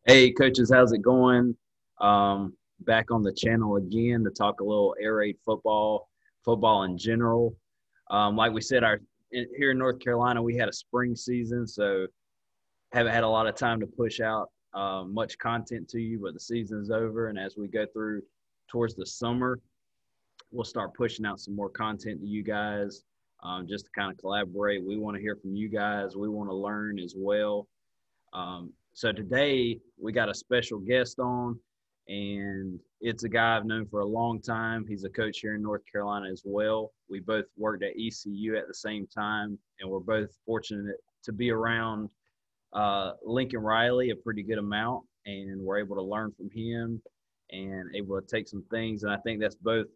Hey, coaches, how's it going? Back on the channel again to talk a little air raid football, football in general. Like we said, here in North Carolina, we had a spring season, so haven't had a lot of time to push out much content to you, but the season's over, and as we go through towards the summer, we'll start pushing out some more content to you guys, just to kind of collaborate. We want to hear from you guys. We want to learn as well. So today we got a special guest on, and it's a guy I've known for a long time. He's a coach here in North Carolina as well. We both worked at ECU at the same time, and we're both fortunate to be around Lincoln Riley a pretty good amount, and we're able to learn from him and able to take some things. And I think that's both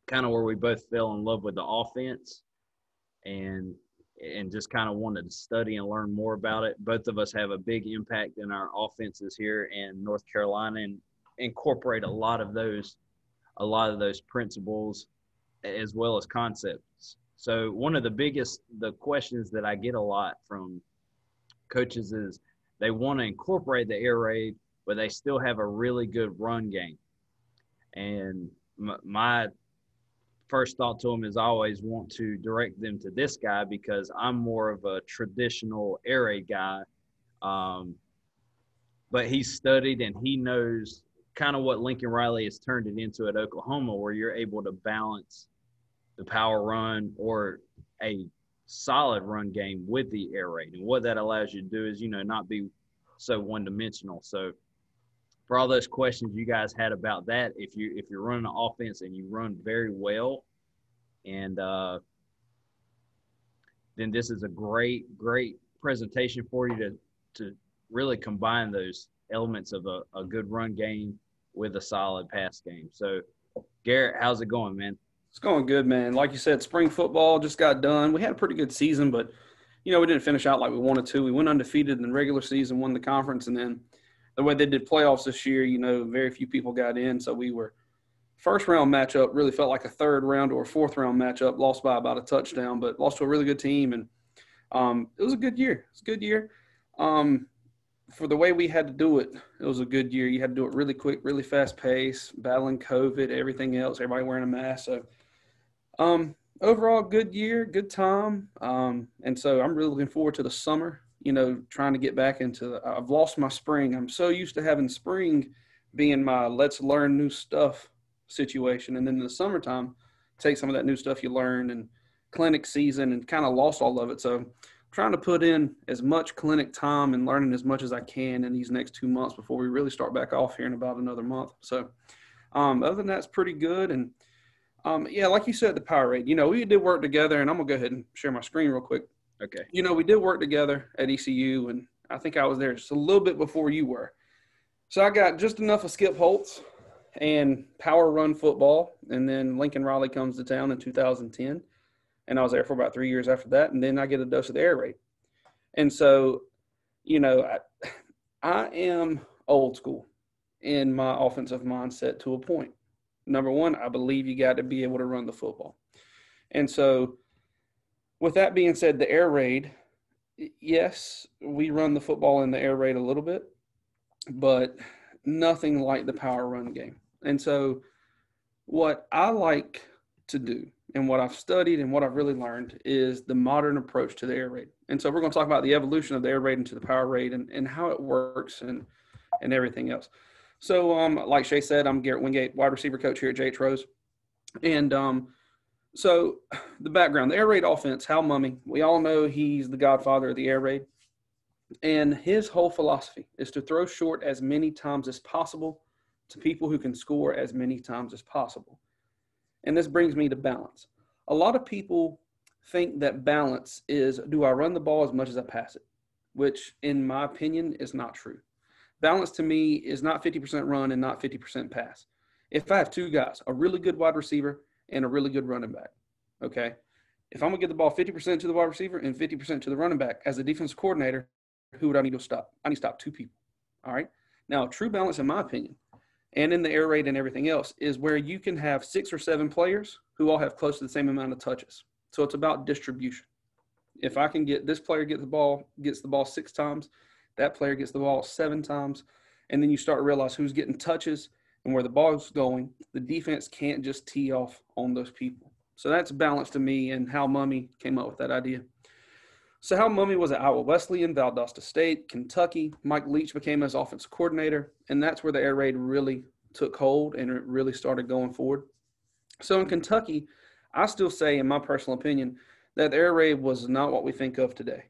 kind of where we both fell in love with the offense and just kind of wanted to study and learn more about it. Both of us have a big impact in our offenses here in North Carolina and incorporate a lot of those principles as well as concepts. So one of the questions that I get a lot from coaches is they want to incorporate the air raid, but they still have a really good run game. And my first thought to them is I always want to direct them to this guy because I'm more of a traditional air raid guy. But he's studied and he knows kind of what Lincoln Riley has turned it into at Oklahoma, where you're able to balance the power run or a solid run game with the air raid. And what that allows you to do is, not be so one-dimensional. So for all those questions you guys had about that, if you're running an offense and you run very well, and then this is a great presentation for you to really combine those elements of a good run game with a solid pass game. So, Garrett, how's it going, man? It's going good, man. Like you said, spring football just got done. We had a pretty good season, but, we didn't finish out like we wanted to. We went undefeated in the regular season, won the conference, and then the way they did playoffs this year, very few people got in. So we were first-round matchup really felt like a third-round or a fourth-round matchup, lost by about a touchdown, but lost to a really good team. And it was a good year. It's a good year. For the way we had to do it, it was a good year. You had to do it really quick, really fast pace, battling COVID, everything else, everybody wearing a mask. So overall, good year, good time. And so I'm really looking forward to the summer, trying to get back into I've lost my spring. I'm so used to having spring being my let's learn new stuff situation. And then in the summertime, take some of that new stuff you learned and clinic season and kind of lost all of it. So I'm trying to put in as much clinic time and learning as much as I can in these next 2 months before we really start back off here in about another month. So other than that, it's pretty good. And yeah, like you said, the power rate, we did work together, and I'm going to go ahead and share my screen real quick. Okay. We did work together at ECU, and I think I was there just a little bit before you were. So I got just enough of Skip Holtz and power run football, and then Lincoln Riley comes to town in 2010, and I was there for about 3 years after that, and then I get a dose of the air raid. And so, I am old school in my offensive mindset to a point. Number one, I believe you got to be able to run the football. And so with that being said, the air raid, yes, we run the football in the air raid a little bit, but nothing like the power run game. And so what I like to do and what I've studied and what I've really learned is the modern approach to the air raid. And so we're going to talk about the evolution of the air raid into the power raid and how it works and everything else. So like Shea said, I'm Garrett Wingate, wide receiver coach here at JH Rose. And so the background, the air raid offense, Hal Mumme, we all know he's the godfather of the air raid. And his whole philosophy is to throw short as many times as possible to people who can score as many times as possible. And this brings me to balance. A lot of people think that balance is, do I run the ball as much as I pass it? Which, in my opinion, is not true. Balance to me is not 50% run and not 50% pass. If I have two guys, a really good wide receiver and a really good running back, okay, if I'm going to get the ball 50% to the wide receiver and 50% to the running back, as a defensive coordinator, who would I need to stop? I need to stop two people, all right? Now, true balance, in my opinion, and in the air raid and everything else, is where you can have 6 or 7 players who all have close to the same amount of touches. So it's about distribution. If I can get this player gets the ball 6 times, That player gets the ball 7 times, and then you start to realize who's getting touches and where the ball's going. The defense can't just tee off on those people. So that's balance to me and how Mummy came up with that idea. So Hal Mummy was at Iowa Wesleyan, Valdosta State, Kentucky. Mike Leach became his offensive coordinator, and that's where the air raid really took hold and it really started going forward. So in Kentucky, I still say, in my personal opinion, that the air raid was not what we think of today.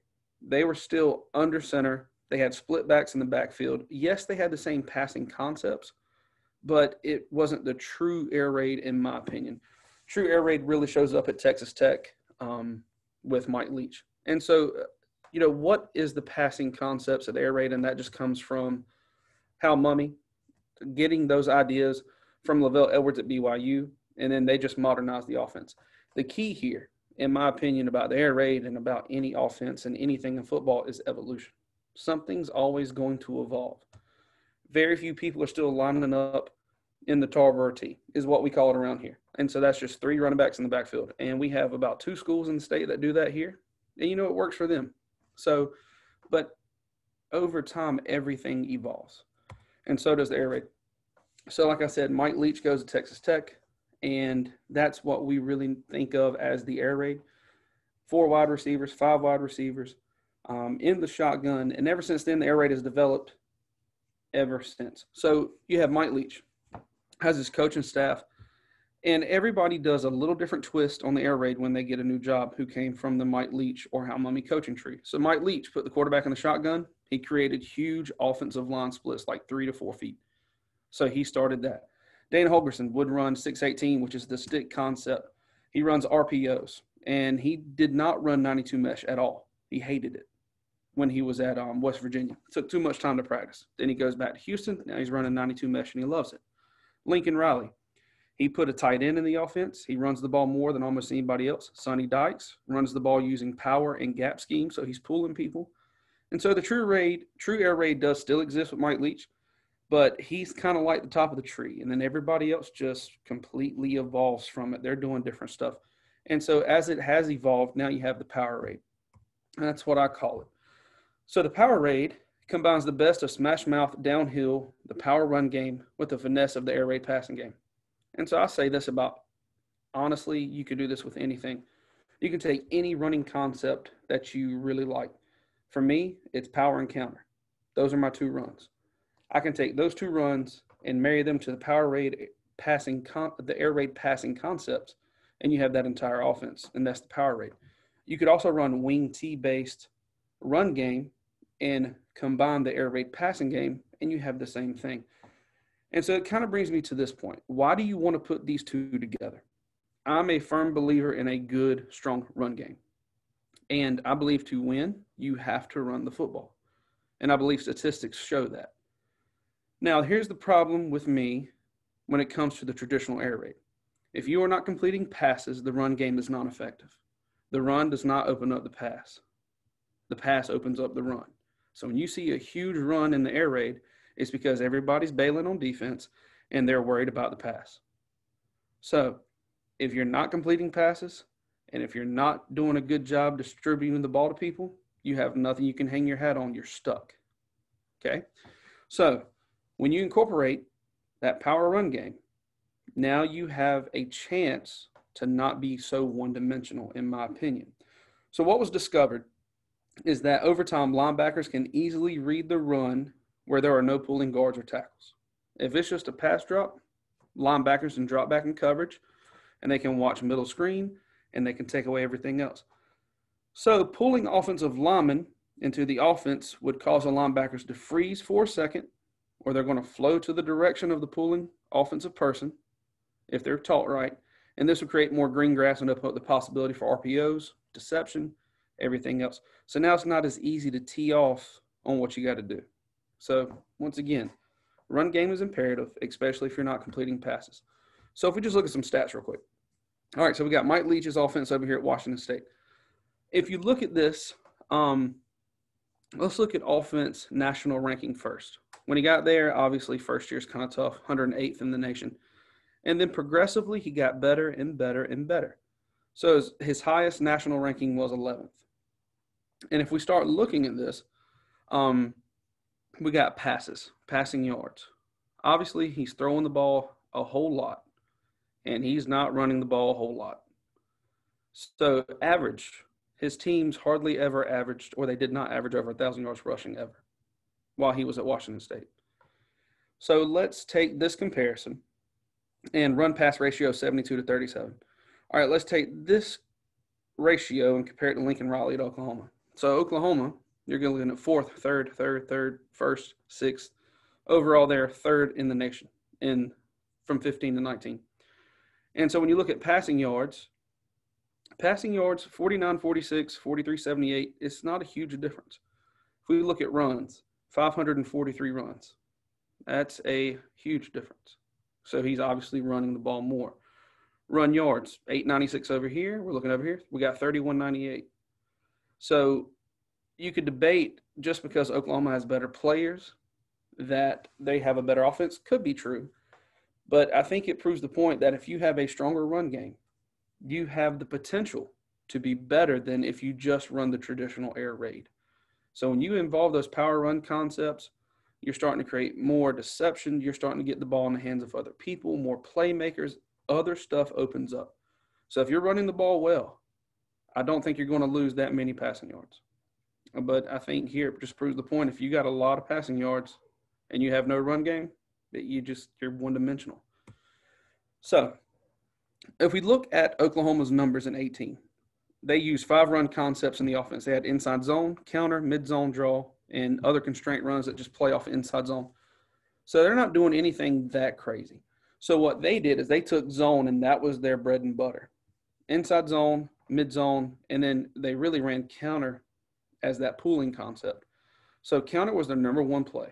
They were still under center. They had split backs in the backfield. Yes, they had the same passing concepts, but it wasn't the true air raid, in my opinion. True air raid really shows up at Texas Tech with Mike Leach. And so, what is the passing concepts of the air raid? And that just comes from Hal Mummy getting those ideas from Lavelle Edwards at BYU, and then they just modernized the offense. The key here, in my opinion, about the air raid and about any offense and anything in football is evolution. Something's always going to evolve. Very few people are still lining up in the Tarboro T, is what we call it around here. And so that's just 3 running backs in the backfield. And we have about 2 schools in the state that do that here. And it works for them. So, but over time, everything evolves. And so does the air raid. So like I said, Mike Leach goes to Texas Tech, and that's what we really think of as the air raid. 4 wide receivers, 5 wide receivers in the shotgun. And ever since then, the air raid has developed ever since. So you have Mike Leach, has his coaching staff, and everybody does a little different twist on the air raid when they get a new job who came from the Mike Leach or Hal Mummy coaching tree. So Mike Leach put the quarterback in the shotgun. He created huge offensive line splits like 3 to 4 feet. So he started that. Dana Holgerson would run 618, which is the stick concept. He runs RPOs, and he did not run 92 mesh at all. He hated it when he was at West Virginia. It took too much time to practice. Then he goes back to Houston. Now he's running 92 mesh, and he loves it. Lincoln Riley, he put a tight end in the offense. He runs the ball more than almost anybody else. Sonny Dykes runs the ball using power and gap scheme, so he's pulling people. And so the true air raid does still exist with Mike Leach, but he's kind of like the top of the tree. And then everybody else just completely evolves from it. They're doing different stuff. And so as it has evolved, now you have the power raid. And that's what I call it. So the power raid combines the best of smash mouth, downhill, the power run game with the finesse of the air raid passing game. And so I say this about, honestly, you could do this with anything. You can take any running concept that you really like. For me, it's power and counter. Those are my 2 runs. I can take those 2 runs and marry them to the power raid the air raid passing concepts, and you have that entire offense, and that's the power raid. You could also run wing T-based run game and combine the air raid passing game, and you have the same thing. And so it kind of brings me to this point. Why do you want to put these 2 together? I'm a firm believer in a good, strong run game. And I believe to win, you have to run the football. And I believe statistics show that. Now, here's the problem with me when it comes to the traditional air raid. If you are not completing passes, the run game is not effective. The run does not open up the pass. The pass opens up the run. So when you see a huge run in the air raid, it's because everybody's bailing on defense and they're worried about the pass. So if you're not completing passes and if you're not doing a good job distributing the ball to people, you have nothing you can hang your hat on. You're stuck. Okay? So when you incorporate that power run game, now you have a chance to not be so one-dimensional, in my opinion. So what was discovered is that over time, linebackers can easily read the run where there are no pulling guards or tackles. If it's just a pass drop, linebackers can drop back in coverage, and they can watch middle screen, and they can take away everything else. So pulling offensive linemen into the offense would cause the linebackers to freeze for a second, or they're going to flow to the direction of the pulling offensive person if they're taught right. And this would create more green grass and open up the possibility for RPOs, deception, everything else. So now it's not as easy to tee off on what you got to do. So once again, run game is imperative, especially if you're not completing passes. So if we just look at some stats real quick. All right, so we got Mike Leach's offense over here at Washington State. If you look at this, let's look at offense national ranking first. When he got there, obviously first year's kind of tough, 108th in the nation. And then progressively he got better and better and better. So his highest national ranking was 11th. And if we start looking at this, We got passes, passing yards. Obviously, he's throwing the ball a whole lot, and he's not running the ball a whole lot. So, average, his teams hardly ever averaged, or they did not average over 1,000 yards rushing ever while he was at Washington State. So, let's take this comparison and run pass ratio 72 to 37. All right, let's take this ratio and compare it to Lincoln Riley at Oklahoma. So, Oklahoma, you're looking at fourth, third, first, sixth. Overall, they're third in the nation from 15 to 19. And so when you look at passing yards, 49, 46, 43, 78, it's not a huge difference. If we look at runs, 543 runs, that's a huge difference. So he's obviously running the ball more. Run yards, 896 over here. We're looking over here. We got 3198. So you could debate just because Oklahoma has better players that they have a better offense. Could be true. But I think it proves the point that if you have a stronger run game, you have the potential to be better than if you just run the traditional air raid. So when you involve those power run concepts, you're starting to create more deception. You're starting to get the ball in the hands of other people, more playmakers. Other stuff opens up. So if you're running the ball well, I don't think you're going to lose that many passing yards. But I think here it just proves the point. If you got a lot of passing yards and you have no run game, you're one-dimensional. So if we look at Oklahoma's numbers in 18, they used 5 run concepts in the offense. They had inside zone, counter, mid-zone draw, and other constraint runs that just play off inside zone. So they're not doing anything that crazy. So what they did is they took zone, and that was their bread and butter. Inside zone, mid-zone, and then they really ran counter as that pooling concept. So counter was their number one play.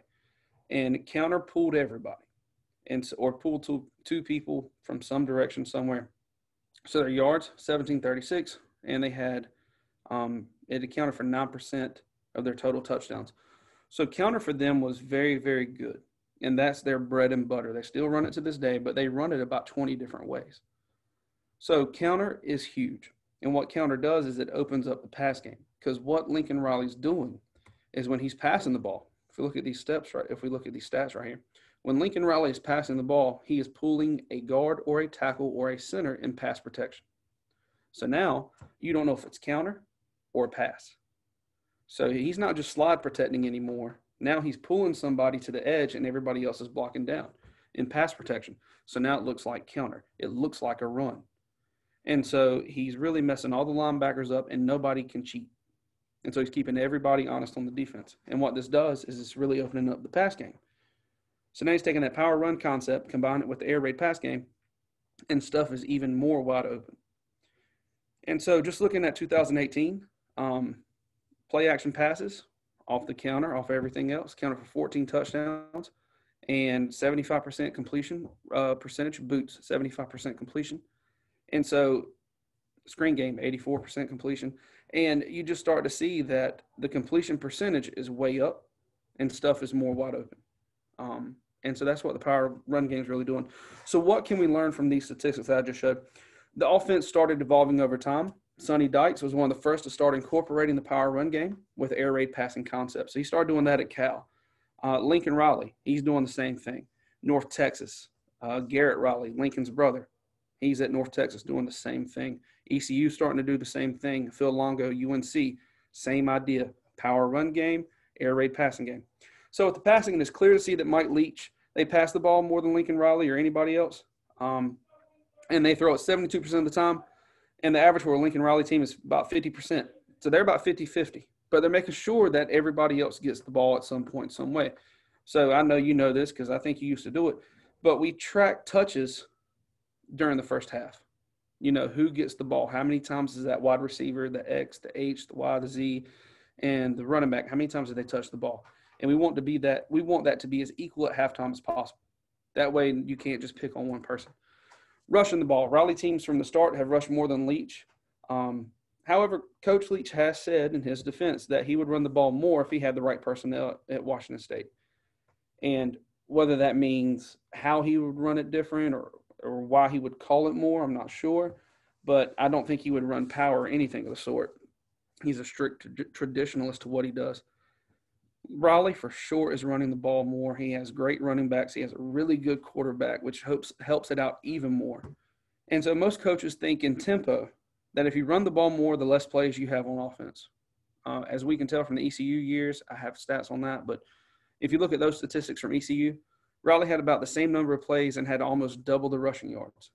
And counter pulled everybody, or pulled two people from some direction somewhere. So their yards, 1736, and they had it accounted for 9% of their total touchdowns. So counter for them was very, very good, and that's their bread and butter. They still run it to this day, but they run it about 20 different ways. So counter is huge, and what counter does is it opens up the pass game, because what Lincoln Riley's doing is when he's passing the ball. If we look at these stats right here, when Lincoln Riley is passing the ball, he is pulling a guard or a tackle or a center in pass protection. So now you don't know if it's counter or pass. So he's not just slide protecting anymore. Now he's pulling somebody to the edge and everybody else is blocking down in pass protection. So now it looks like counter. It looks like a run. And so he's really messing all the linebackers up and nobody can cheat. And so he's keeping everybody honest on the defense. And what this does is it's really opening up the pass game. So now he's taking that power run concept, combining it with the air raid pass game, and stuff is even more wide open. And so just looking at 2018, play action passes off the counter, off everything else, counted for 14 touchdowns and 75% completion percentage, boots 75% completion. And so screen game, 84% completion. And you just start to see that the completion percentage is way up and stuff is more wide open. And so that's what the power run game is really doing. So what can we learn from these statistics that I just showed? The offense started evolving over time. Sonny Dykes was one of the first to start incorporating the power run game with air raid passing concepts. So he started doing that at Cal. Lincoln Riley, he's doing the same thing. North Texas, Garrett Riley, Lincoln's brother, he's at North Texas doing the same thing. ECU starting to do the same thing. Phil Longo, UNC, same idea. Power run game, air raid passing game. So with the passing, it's clear to see that Mike Leach, they pass the ball more than Lincoln Riley or anybody else. And they throw it 72% of the time. And the average for a Lincoln Riley team is about 50%. So they're about 50-50. But they're making sure that everybody else gets the ball at some point, some way. So I know you know this because I think you used to do it. But we track touches during the first half. You know, who gets the ball? How many times is that wide receiver, the X, the H, the Y, the Z, and the running back, how many times did they touch the ball? And we want that to be as equal at halftime as possible. That way you can't just pick on one person. Rushing the ball. Riley teams from the start have rushed more than Leach. However, Coach Leach has said in his defense that he would run the ball more if he had the right personnel at Washington State. And whether that means how he would run it different or why he would call it more, I'm not sure. But I don't think he would run power or anything of the sort. He's a strict traditionalist to what he does. Raleigh for sure is running the ball more. He has great running backs. He has a really good quarterback, which helps it out even more. And so most coaches think in tempo that if you run the ball more, the less plays you have on offense. As we can tell from the ECU years, I have stats on that, but if you look at those statistics from ECU, Raleigh had about the same number of plays and had almost double the rushing yards.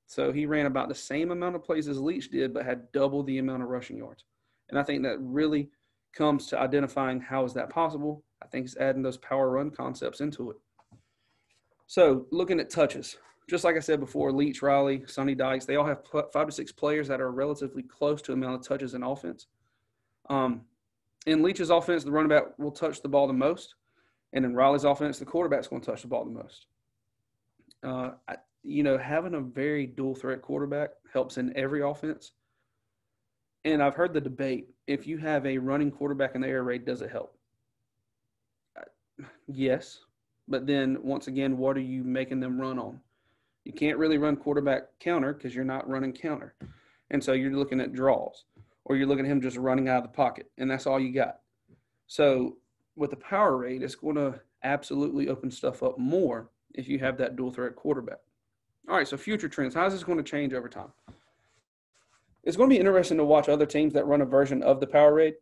So he ran about the same amount of plays as Leach did, but had double the amount of rushing yards. And I think that really comes to identifying how is that possible. I think it's adding those power run concepts into it. So looking at touches, just like I said before, Leach, Riley, Sonny Dykes, they all have 5 to 6 players that are relatively close to the amount of touches in offense. In Leach's offense, the running back will touch the ball the most. And in Riley's offense, the quarterback's going to touch the ball the most. Having a very dual threat quarterback helps in every offense. And I've heard the debate, if you have a running quarterback in the air raid, does it help? Yes. But then, once again, what are you making them run on? You can't really run quarterback counter because you're not running counter. And so you're looking at draws, or you're looking at him just running out of the pocket, and that's all you got. So with the power raid, it's going to absolutely open stuff up more if you have that dual threat quarterback. All right, so future trends. How is this going to change over time? It's going to be interesting to watch other teams that run a version of the power raid.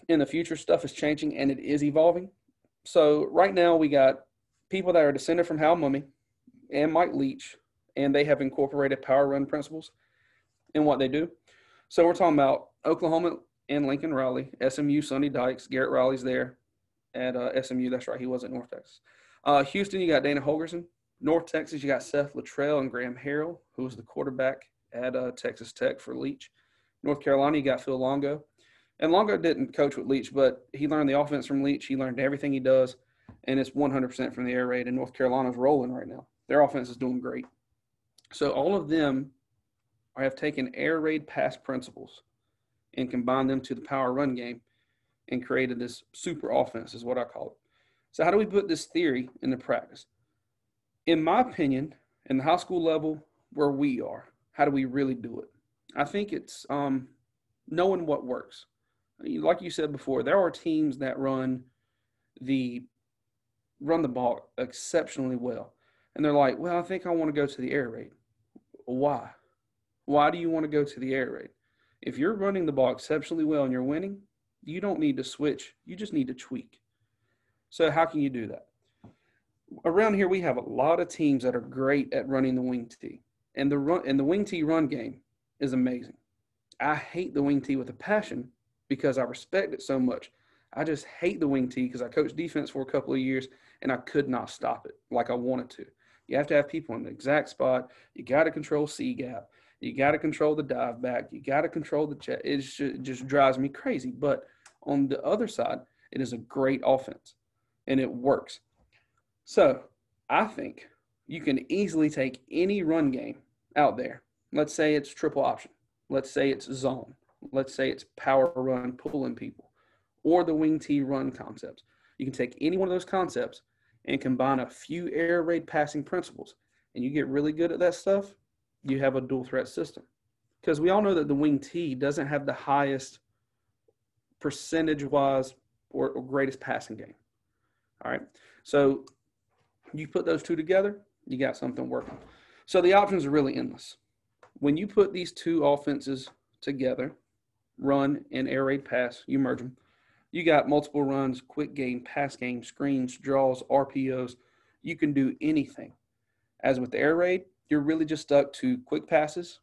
In the future, stuff is changing, and it is evolving. So right now we got people that are descended from Hal Mumme and Mike Leach, and they have incorporated power run principles in what they do. So we're talking about Oklahoma and Lincoln Riley, SMU, Sonny Dykes, Garrett Riley's there at SMU. That's right, he was at North Texas. Houston, you got Dana Holgerson. North Texas, you got Seth Luttrell and Graham Harrell, who was the quarterback at Texas Tech for Leach. North Carolina, you got Phil Longo. And Longo didn't coach with Leach, but he learned the offense from Leach. He learned everything he does, and it's 100% from the air raid. And North Carolina's rolling right now. Their offense is doing great. So all of them have taken air raid pass principles and combined them to the power run game and created this super offense is what I call it. So how do we put this theory into practice? In my opinion, in the high school level where we are, how do we really do it? I think it's knowing what works. Like you said before, there are teams that run the ball exceptionally well. And they're like, well, I think I want to go to the air raid. Why? Why do you want to go to the air raid? If you're running the ball exceptionally well and you're winning, you don't need to switch. You just need to tweak. So how can you do that? Around here, we have a lot of teams that are great at running the wing tee. And the wing tee run game is amazing. I hate the wing tee with a passion because I respect it so much. I just hate the wing tee because I coached defense for a couple of years and I could not stop it like I wanted to. You have to have people in the exact spot. You got to control C gap. You got to control the dive back. You got to control the check. It just drives me crazy. But on the other side, it is a great offense and it works. So I think you can easily take any run game out there. Let's say it's triple option. Let's say it's zone. Let's say it's power run, pulling people, or the wing tee run concepts. You can take any one of those concepts and combine a few air raid passing principles, and you get really good at that stuff, you have a dual threat system. Because we all know that the wing tee doesn't have the highest percentage-wise or greatest passing game. All right, so you put those two together, you got something working. So the options are really endless. When you put these two offenses together, run and air raid pass, you merge them. You got multiple runs, quick game, pass game, screens, draws, RPOs. You can do anything. As with the air raid, you're really just stuck to quick passes,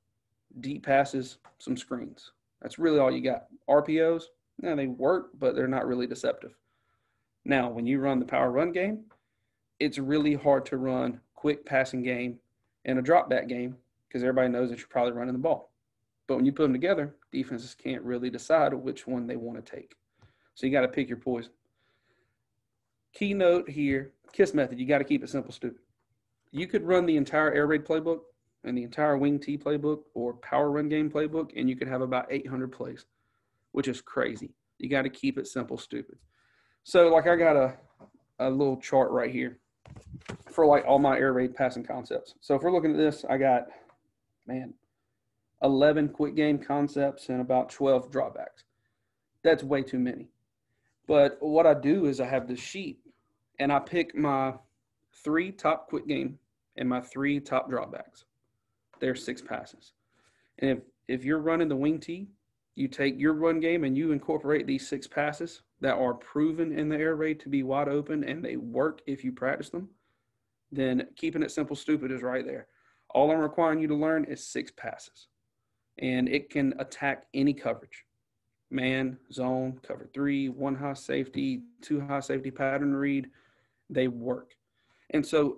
deep passes, some screens. That's really all you got. RPOs, they work, but they're not really deceptive. Now, when you run the power run game, it's really hard to run quick passing game and a drop back game because everybody knows that you're probably running the ball. But when you put them together, defenses can't really decide which one they want to take. So you got to pick your poison. Keynote here, KISS method, you got to keep it simple, stupid. You could run the entire air raid playbook and the entire wing tee playbook or power run game playbook, and you could have about 800 plays, which is crazy. You got to keep it simple, stupid. So like I got a little chart right here for like all my air raid passing concepts. So if we're looking at this, I got, 11 quick game concepts and about 12 dropbacks. That's way too many. But what I do is I have this sheet and I pick my 3 top quick game and my 3 top dropbacks. There's 6 passes. And if you're running the wing tee, you take your run game and you incorporate these 6 passes that are proven in the air raid to be wide open and they work if you practice them, then keeping it simple, stupid is right there. All I'm requiring you to learn is 6 passes. And it can attack any coverage. Man, zone, cover 3, 1 high safety, 2 high safety pattern read. They work. And so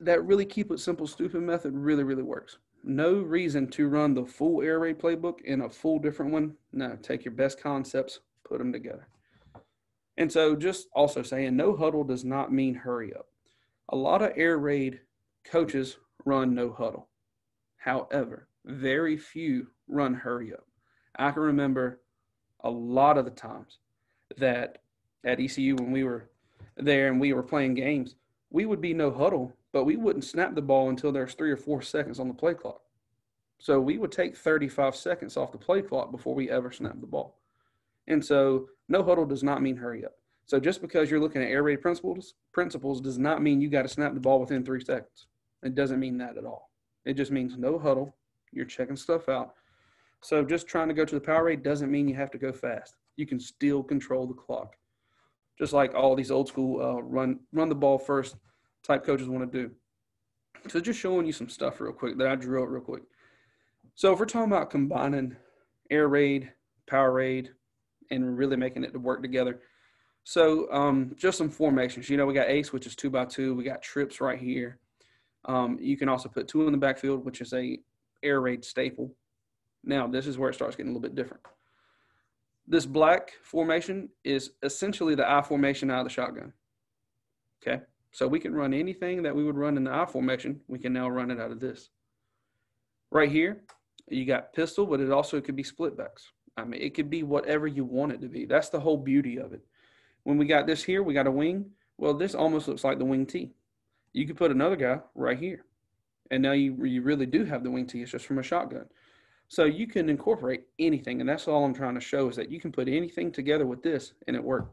that really keep it simple, stupid method really, really works. No reason to run the full air raid playbook in a full different one. No, take your best concepts, put them together. And so just also saying no huddle does not mean hurry up. A lot of air raid coaches run no huddle. However, very few run hurry up. I can remember a lot of the times that at ECU when we were there and we were playing games, we would be no huddle, but we wouldn't snap the ball until there's 3 or 4 seconds on the play clock. So we would take 35 seconds off the play clock before we ever snapped the ball. And so no huddle does not mean hurry up. So just because you're looking at air raid principles does not mean you got to snap the ball within 3 seconds. It doesn't mean that at all. It just means no huddle. You're checking stuff out. So just trying to go to the power raid doesn't mean you have to go fast. You can still control the clock. Just like all these old school run the ball first type coaches want to do. So just showing you some stuff real quick that I drew out real quick. So if we're talking about combining air raid, power raid, and really making it to work together. So just some formations. We got ace, which is 2x2. We got trips right here. You can also put 2 in the backfield, which is a air raid staple. Now, this is where it starts getting a little bit different. This black formation is essentially the I formation out of the shotgun. Okay, so we can run anything that we would run in the I formation. We can now run it out of this. Right here, you got pistol, but it also could be split backs. I mean, it could be whatever you want it to be. That's the whole beauty of it. When we got this here, we got a wing. Well, this almost looks like the wing tee. You could put another guy right here. And now you really do have the wing tee. It's just from a shotgun. So you can incorporate anything. And that's all I'm trying to show is that you can put anything together with this and it works.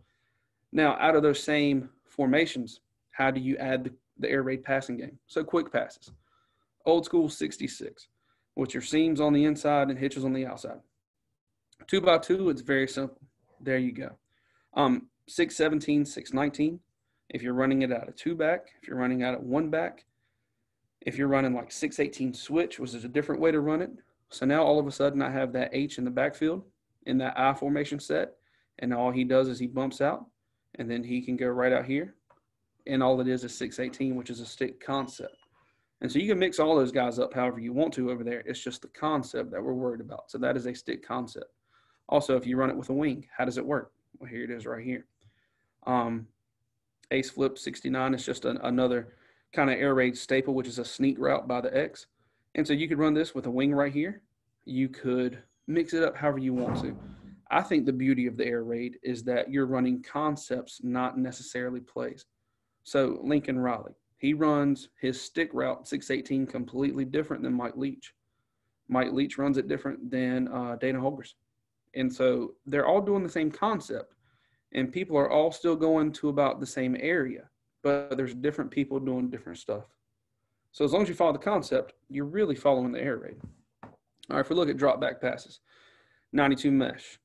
Now, out of those same formations, how do you add the air raid passing game? So quick passes. Old school 66, with your seams on the inside and hitches on the outside. 2x2, it's very simple. There you go. 617, 619. If you're running it out of 2 back, if you're running out of 1 back, if you're running like 618 switch, which is a different way to run it. So now all of a sudden I have that H in the backfield in that I formation set. And all he does is he bumps out and then he can go right out here. And all it is 618, which is a stick concept. And so you can mix all those guys up however you want to over there. It's just the concept that we're worried about. So that is a stick concept. Also, if you run it with a wing, how does it work? Well, here it is right here. Ace flip 69 is just another kind of air raid staple, which is a sneak route by the X. And so you could run this with a wing right here. You could mix it up however you want to. I think the beauty of the air raid is that you're running concepts, not necessarily plays. So Lincoln Riley, he runs his stick route 618 completely different than Mike Leach. Mike Leach runs it different than Dana Holgers. And so they're all doing the same concept. And people are all still going to about the same area. But there's different people doing different stuff. So as long as you follow the concept, you're really following the air raid. All right, if we look at drop back passes, 92 mesh.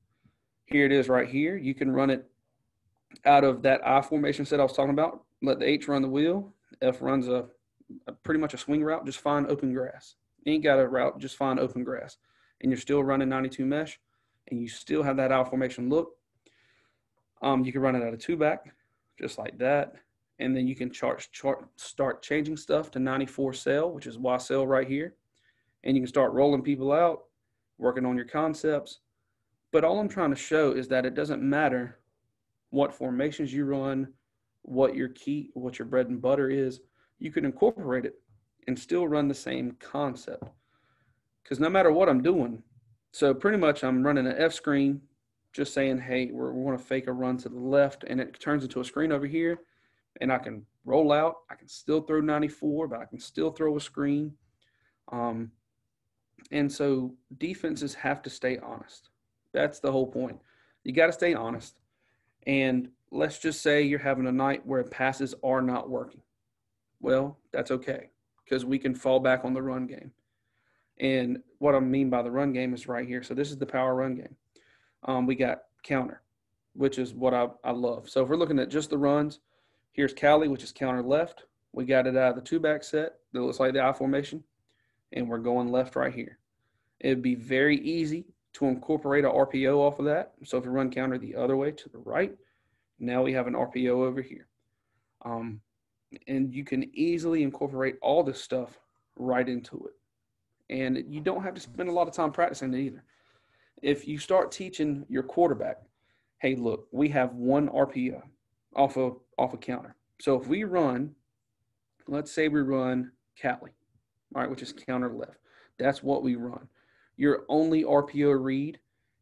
Here it is right here. You can run it out of that I formation set I was talking about. Let the H run the wheel. F runs a pretty much a swing route. Just find open grass. You ain't got a route, just find open grass. And you're still running 92 mesh, and you still have that I formation look. You can run it out of 2 back, just like that. And then you can start changing stuff to 94 cell, which is Y cell right here. And you can start rolling people out, working on your concepts. But all I'm trying to show is that it doesn't matter what formations you run, what your bread and butter is. You can incorporate it and still run the same concept. Because no matter what I'm doing, so pretty much I'm running an F screen, just saying, hey, we're going to fake a run to the left, and it turns into a screen over here. And I can roll out. I can still throw 94, but I can still throw a screen. And so defenses have to stay honest. That's the whole point. You got to stay honest. And let's just say you're having a night where passes are not working. Well, that's okay because we can fall back on the run game. And what I mean by the run game is right here. So this is the power run game. We got counter, which is what I love. So if we're looking at just the runs, here's Cali, which is counter left. We got it out of the two-back set that looks like the I formation, and we're going left right here. It'd be very easy to incorporate an RPO off of that. So if we run counter the other way to the right, now we have an RPO over here. And you can easily incorporate all this stuff right into it. And you don't have to spend a lot of time practicing it either. If you start teaching your quarterback, hey, look, we have one RPO off a counter. So if we run, let's say we run Cali, all right, which is counter left. That's what we run. Your only RPO read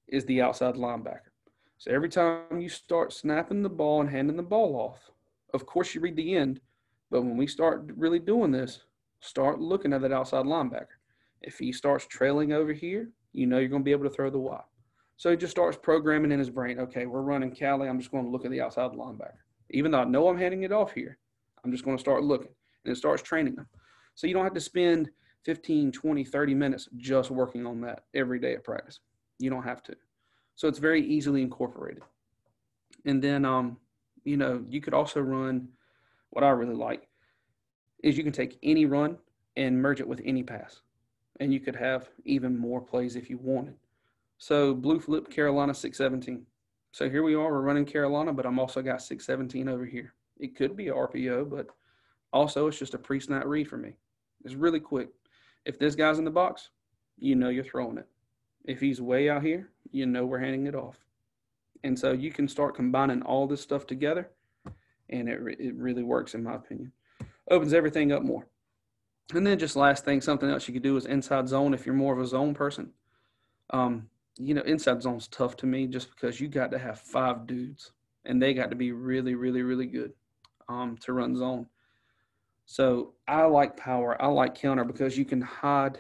is the outside linebacker. So every time you start snapping the ball and handing the ball off, of course you read the end, but when we start really doing this, start looking at that outside linebacker. If he starts trailing over here, you know you're going to be able to throw the Y. So he just starts programming in his brain, okay, we're running Cali, I'm just going to look at the outside linebacker. Even though I know I'm handing it off here, I'm just going to start looking. And it starts training them. So you don't have to spend 15, 20, 30 minutes just working on that every day at practice. You don't have to. So it's very easily incorporated. And then, you could also run, what I really like is you can take any run and merge it with any pass. And you could have even more plays if you wanted. So blue flip Carolina 617. So here we are, we're running Carolina, but I'm also got 617 over here. It could be a RPO, but also it's just a pre-snap read for me. It's really quick. If this guy's in the box, you know you're throwing it. If he's way out here, you know we're handing it off. And so you can start combining all this stuff together, and it really works, in my opinion. Opens everything up more. And then just last thing, something else you could do is inside zone if you're more of a zone person. Inside zone's tough to me just because you got to have 5 dudes, and they got to be really, really, really good to run zone. So I like power. I like counter because you can hide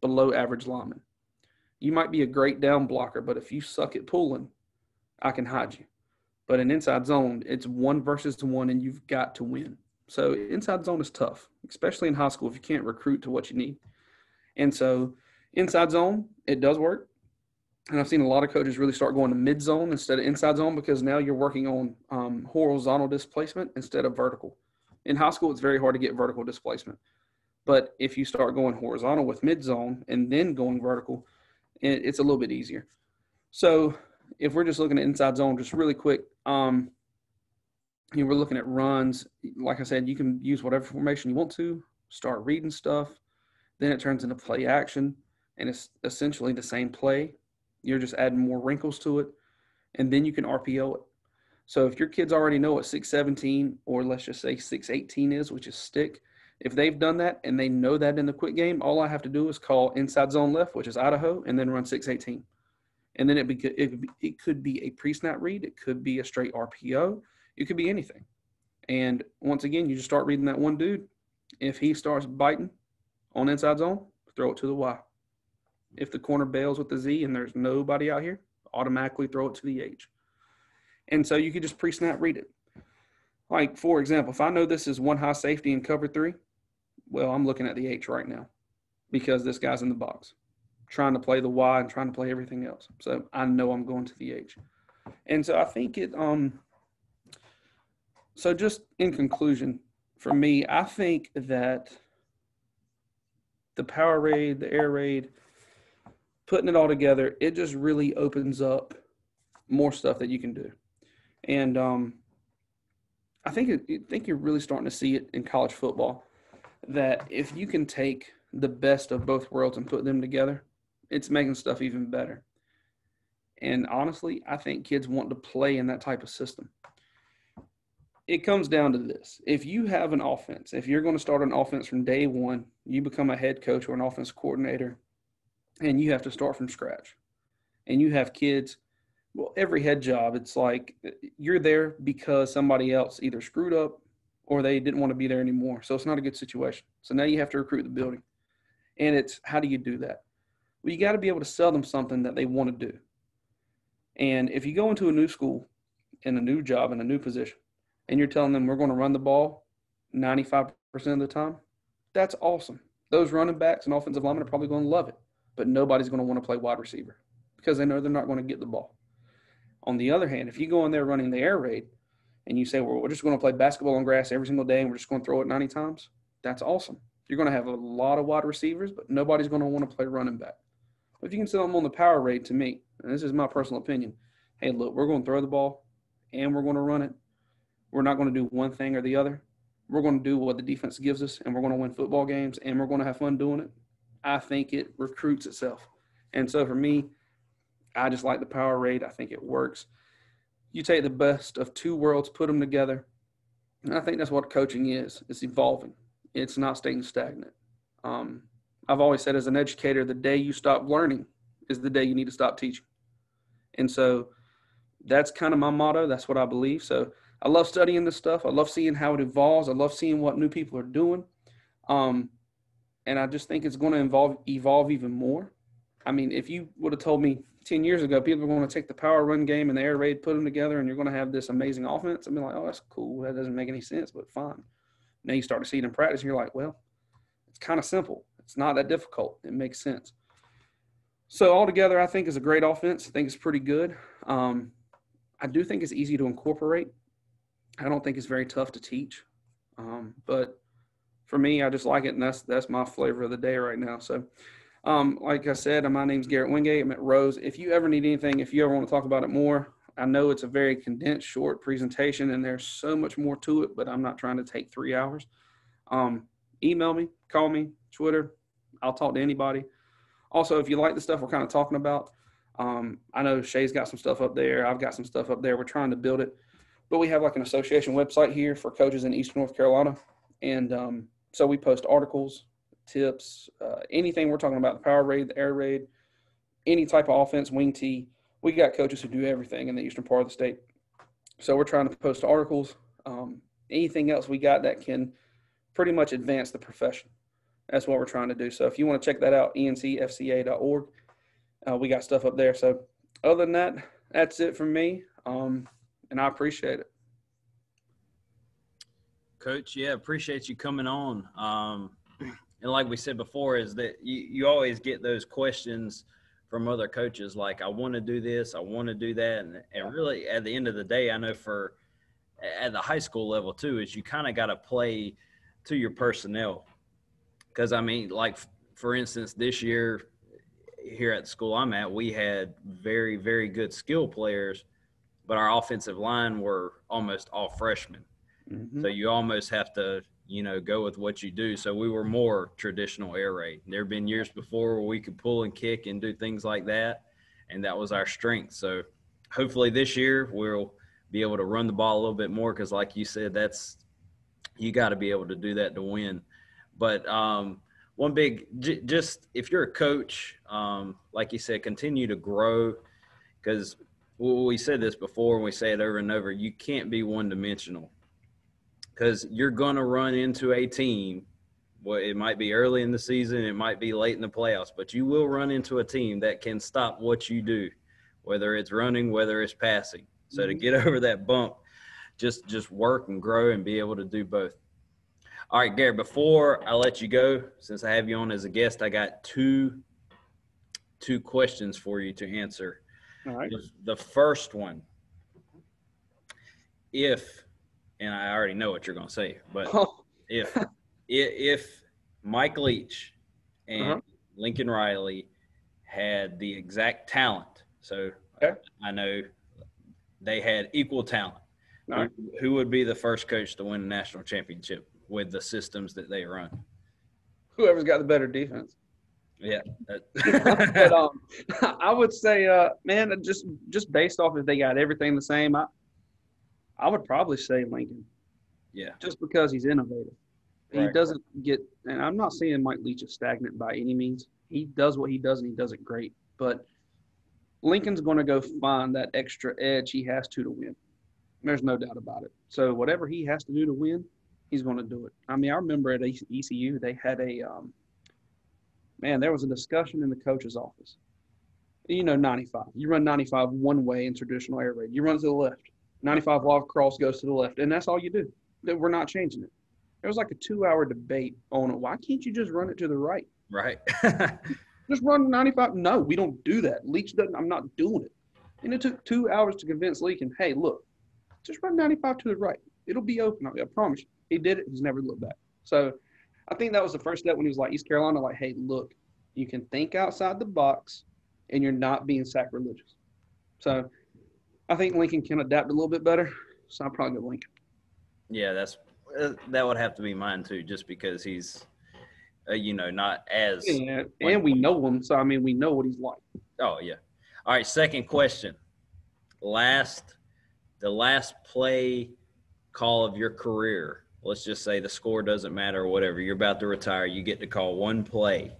below average linemen. You might be a great down blocker, but if you suck at pulling, I can hide you. But in inside zone, it's 1 versus 1, and you've got to win. So inside zone is tough, especially in high school if you can't recruit to what you need. And so inside zone, it does work. And I've seen a lot of coaches really start going to mid zone instead of inside zone because now you're working on horizontal displacement instead of vertical. In high school, it's very hard to get vertical displacement. But if you start going horizontal with mid zone and then going vertical, it's a little bit easier. So if we're just looking at inside zone, just really quick, we're looking at runs. Like I said, you can use whatever formation you want to, start reading stuff. Then it turns into play action, and it's essentially the same play. You're just adding more wrinkles to it, and then you can RPO it. So if your kids already know what 617 or let's just say 618 is, which is stick, if they've done that and they know that in the quick game, all I have to do is call inside zone left, which is Idaho, and then run 618. And then it could be a pre-snap read. It could be a straight RPO. It could be anything. And once again, you just start reading that one dude. If he starts biting on inside zone, throw it to the Y. If the corner bails with the Z and there's nobody out here, automatically throw it to the H. And so you could just pre-snap read it. Like, for example, if I know this is 1 high safety in cover 3, well, I'm looking at the H right now because this guy's in the box, trying to play the Y and trying to play everything else. So I know I'm going to the H. And so I think so just in conclusion, for me, I think that the power raid, the air raid, putting it all together, it just really opens up more stuff that you can do. And I think you're really starting to see it in college football, that if you can take the best of both worlds and put them together, it's making stuff even better. And honestly, I think kids want to play in that type of system. It comes down to this. If you have an offense, if you're going to start an offense from day one, you become a head coach or an offense coordinator, and you have to start from scratch. And you have kids, well, every head job, it's like you're there because somebody else either screwed up or they didn't want to be there anymore. So it's not a good situation. So now you have to recruit the building. And it's, how do you do that? Well, you got to be able to sell them something that they want to do. And if you go into a new school in a new job, in a new position, and you're telling them we're going to run the ball 95% of the time, that's awesome. Those running backs and offensive linemen are probably going to love it, but nobody's going to want to play wide receiver because they know they're not going to get the ball. On the other hand, if you go in there running the air raid and you say, well, we're just going to play basketball on grass every single day and we're just going to throw it 90 times, that's awesome. You're going to have a lot of wide receivers, but nobody's going to want to play running back. But if you can sell them on the power raid, to me, and this is my personal opinion, hey, look, we're going to throw the ball and we're going to run it. We're not going to do one thing or the other. We're going to do what the defense gives us, and we're going to win football games, and we're going to have fun doing it. I think it recruits itself. And so for me, I just like the power raid. I think it works. You take the best of two worlds, put them together, and I think that's what coaching is. It's evolving. It's not staying stagnant. I've always said as an educator, the day you stop learning is the day you need to stop teaching. And so that's kind of my motto. That's what I believe. So I love studying this stuff. I love seeing how it evolves. I love seeing what new people are doing. And I just think it's going to evolve even more. I mean, if you would have told me 10 years ago, people are going to take the power run game and the air raid, put them together, and you're going to have this amazing offense, I'd be like, oh, that's cool. That doesn't make any sense, but fine. Now you start to see it in practice, and you're like, well, it's kind of simple. It's not that difficult. It makes sense. So altogether, I think it's a great offense. I think it's pretty good. I do think it's easy to incorporate. I don't think it's very tough to teach. But for me, I just like it, and that's my flavor of the day right now. So, like I said, my name's Garrett Wingate. I'm at Rose. If you ever need anything, if you ever want to talk about it more, I know it's a very condensed, short presentation, and there's so much more to it, but I'm not trying to take 3 hours. Email me, call me, Twitter. I'll talk to anybody. Also, if you like the stuff we're kind of talking about, I know Shea's got some stuff up there. I've got some stuff up there. We're trying to build it. But we have like an association website here for coaches in Eastern North Carolina. And so we post articles, tips, anything we're talking about, the power raid, the air raid, any type of offense, wing tee. We got coaches who do everything in the eastern part of the state. So we're trying to post articles, anything else we got that can pretty much advance the profession. That's what we're trying to do. So if you want to check that out, encfca.org, we got stuff up there. So other than that, that's it from me, and I appreciate it. Coach, yeah, appreciate you coming on. And like we said before, is that you always get those questions from other coaches like, I want to do this, I want to do that. And really, at the end of the day, I know at the high school level too, is you kind of got to play to your personnel. Because, I mean, like, for instance, this year here at the school I'm at, we had very, very good skill players, but our offensive line were almost all freshmen. Mm-hmm. So you almost have to, go with what you do. So we were more traditional air raid. There have been years before where we could pull and kick and do things like that, and that was our strength. So hopefully this year we'll be able to run the ball a little bit more because, like you said, you got to be able to do that to win. But one big – just if you're a coach, like you said, continue to grow because we said this before and we say it over and over, you can't be one-dimensional. Because you're going to run into a team. Well, it might be early in the season, it might be late in the playoffs, but you will run into a team that can stop what you do, whether it's running, whether it's passing. So mm-hmm. to get over that bump, just work and grow and be able to do both. All right, Garrett, before I let you go, since I have you on as a guest, I got two questions for you to answer. All right. The first one, and I already know what you're going to say, but if Mike Leach and Lincoln Riley had the exact talent, so I know they had equal talent, right. Who would be the first coach to win a national championship with the systems that they run? Whoever's got the better defense. Yeah. But I would say, man, just based off if they got everything the same, I would probably say Lincoln. Yeah. Just because he's innovative. Right. He doesn't get – and I'm not saying Mike Leach is stagnant by any means. He does what he does, and he does it great. But Lincoln's going to go find that extra edge he has to win. There's no doubt about it. So whatever he has to do to win, he's going to do it. I mean, I remember at ECU they had there was a discussion in the coach's office. 95. You run 95 one way in traditional air raid. You run to the left. 95 walk across goes to the left, and that's all you do. We're not changing it. There was like a 2-hour debate on it. Why can't you just run it to the right? Right. Just run 95. No, we don't do that. Leach doesn't. I'm not doing it. And it took 2 hours to convince Leach, hey, look, just run 95 to the right. It'll be open. I promise you. He did it. He's never looked back. So I think that was the first step when he was like East Carolina, like, hey, look, you can think outside the box and you're not being sacrilegious. So I think Lincoln can adapt a little bit better. So I'll probably go Lincoln. Yeah, that would have to be mine too, just because he's, not as. Yeah, and we know him. So, I mean, we know what he's like. Oh, yeah. All right, second question. The last play call of your career. Let's just say the score doesn't matter or whatever. You're about to retire. You get to call one play,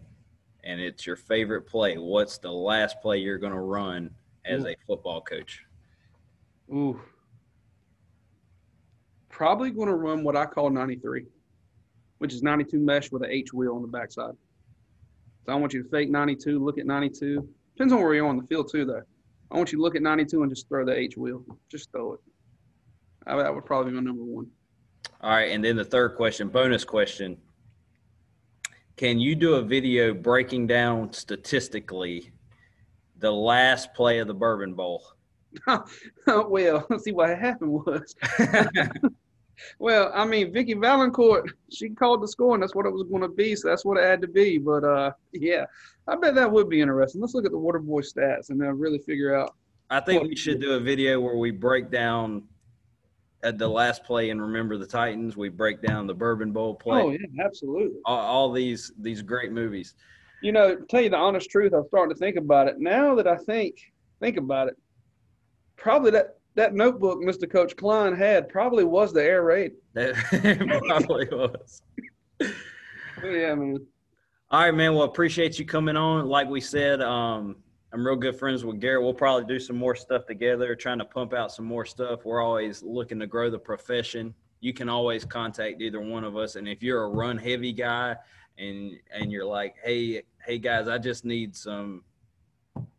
and it's your favorite play. What's the last play you're going to run as a football coach? Ooh. Probably going to run what I call 93, which is 92 mesh with an H wheel on the backside. So I want you to fake 92, look at 92. Depends on where you're on the field too, though. I want you to look at 92 and just throw the H wheel. Just throw it. That would probably be my number one. All right, and then the third question, bonus question. Can you do a video breaking down statistically the last play of the Bourbon Bowl? Well, see what happened was. Well, I mean, Vicky Valancourt, she called the score, and that's what it was going to be, so that's what it had to be. But, yeah, I bet that would be interesting. Let's look at the Waterboy stats and then really figure out. I think we should do a video where we break down at the last play and Remember the Titans. We break down the Bourbon Bowl play. Oh, yeah, absolutely. All these great movies. To tell you the honest truth, I'm starting to think about it. Now that I think about it, probably that notebook Mr. Coach Klein had probably was the air raid. That probably was. Yeah, man. All right, man. Well, appreciate you coming on. Like we said, I'm real good friends with Garrett. We'll probably do some more stuff together, trying to pump out some more stuff. We're always looking to grow the profession. You can always contact either one of us. And if you're a run heavy guy and you're like, hey guys, I just need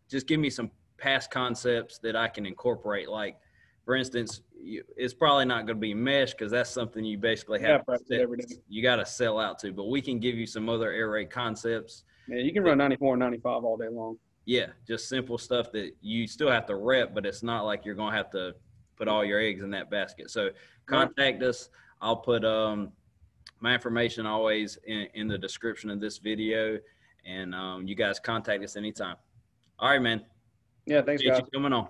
just give me some past concepts that I can incorporate. Like, for instance, it's probably not going to be mesh because that's something you basically have you got to sell out to. But we can give you some other air raid concepts. Yeah, you can run 94 and 95 all day long. Yeah, just simple stuff that you still have to rep, but it's not like you're going to have to put all your eggs in that basket. So contact us. I'll put my information always in the description of this video, and you guys contact us anytime. All right, man. Yeah, thanks, guys. Appreciate you coming on.